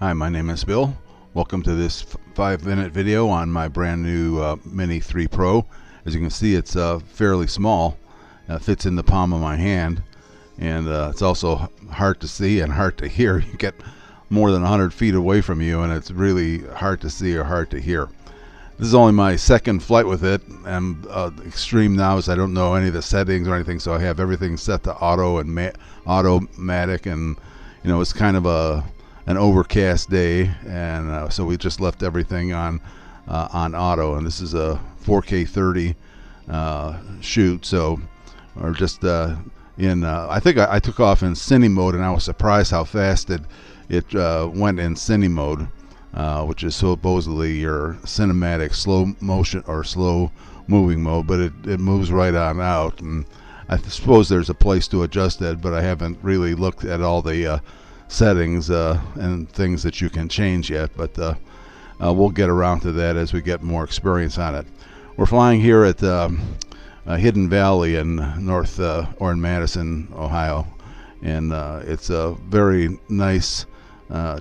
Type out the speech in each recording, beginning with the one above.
Hi, my name is Bill. Welcome to this 5-minute video on my brand new Mini 3 Pro. As you can see, it's fairly small. Fits in the palm of my hand, and it's also hard to see and hard to hear. You get more than 100 feet away from you, and it's really hard to see or hard to hear. This is only my second flight with it. I'm extreme now, so I don't know any of the settings or anything, so I have everything set to auto and automatic, and it's kind of an overcast day, and so we just left everything on auto. And this is a 4K 30 shoot, so we're just I think I took off in Cine mode, and I was surprised how fast it went in Cine mode, which is supposedly your cinematic slow motion or slow moving mode, but it moves right on out. And I suppose there's a place to adjust that, but I haven't really looked at all the settings and things that you can change yet, but we'll get around to that as we get more experience on it. We're flying here at Hidden Valley in or in Madison, Ohio, and it's a very nice,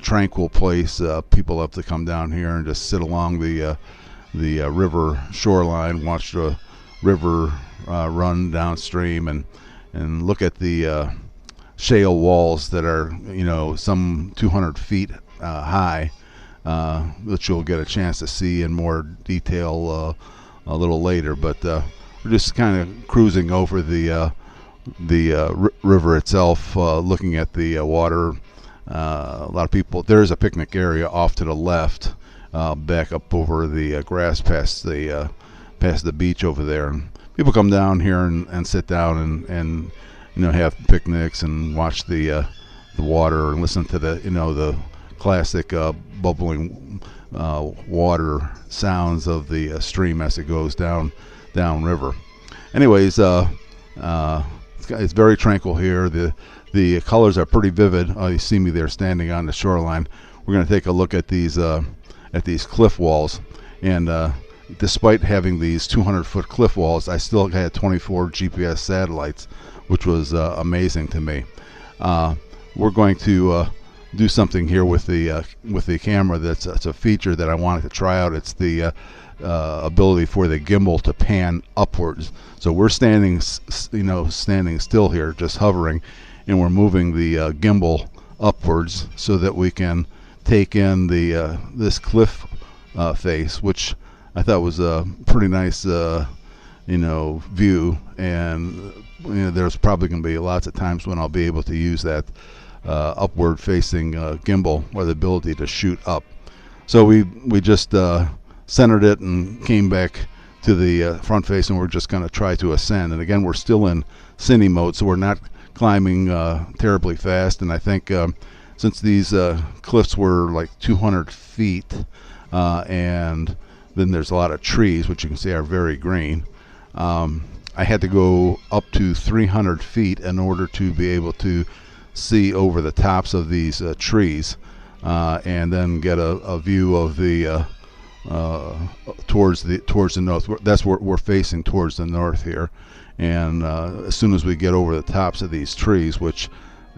tranquil place. People love to come down here and just sit along the river shoreline, watch the river run downstream, and look at the shale walls that are some 200 feet high, which you'll get a chance to see in more detail a little later. But we're just kind of cruising over the river itself, looking at the water. A lot of people. There's a picnic area off to the left, back up over the grass past the beach over there, and people come down here and sit down and have picnics and watch the water and listen to the classic bubbling water sounds of the stream as it goes down river. Anyways, it's very tranquil here. The colors are pretty vivid. You see me there standing on the shoreline. We're going to take a look at these cliff walls, and despite having these 200-foot cliff walls, I still had 24 GPS satellites, which was amazing to me. We're going to do something here with the camera. That's a feature that I wanted to try out. It's the ability for the gimbal to pan upwards. So we're standing still here, just hovering, and we're moving the gimbal upwards so that we can take in this cliff face, which I thought was a pretty nice view. And there's probably going to be lots of times when I'll be able to use that upward facing gimbal, or the ability to shoot up. So we just centered it and came back to the front face, and we're just going to try to ascend. And again, we're still in Cine mode, so we're not climbing terribly fast. And I think since these cliffs were like 200 feet, and then there's a lot of trees, which you can see are very green, I had to go up to 300 feet in order to be able to see over the tops of these trees, and then get a view of the towards the north. That's where we're facing, towards the north here. And as soon as we get over the tops of these trees, which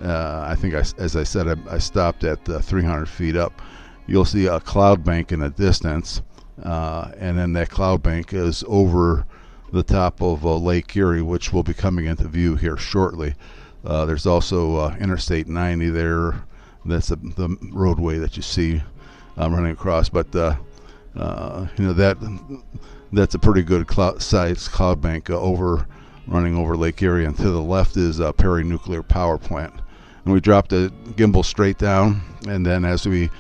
I think, as I said, I stopped at 300 feet up, you'll see a cloud bank in the distance, and then that cloud bank is over the top of Lake Erie, which will be coming into view here shortly. There's also Interstate 90 there. That's the roadway that you see running across. But that's a pretty good sized cloud bank running over Lake Erie. And to the left is Perry Nuclear Power Plant. And we dropped the gimbal straight down, and then as we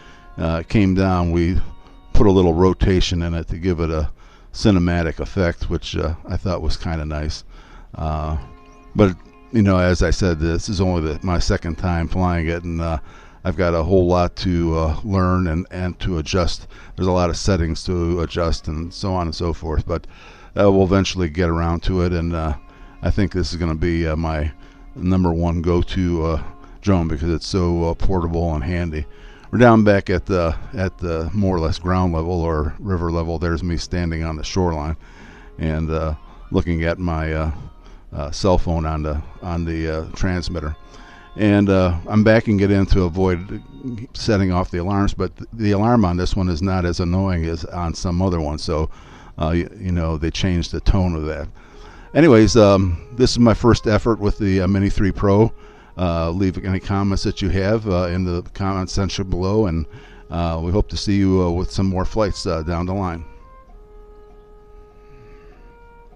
came down, we put a little rotation in it to give it a cinematic effect, which I thought was kind of nice. But as I said, this is only my second time flying it, and I've got a whole lot to learn and to adjust. There's a lot of settings to adjust and so on and so forth, but we'll eventually get around to it. And I think this is going to be my #1 go-to drone, because it's so portable and handy. We're down back at the more or less ground level or river level. There's me standing on the shoreline and looking at my cell phone on the transmitter. And I'm backing it in to avoid setting off the alarms, but the alarm on this one is not as annoying as on some other ones, so you know, they changed the tone of that. Anyways, this is my first effort with the Mini 3 Pro. Leave any comments that you have in the comment section below, and we hope to see you with some more flights down the line.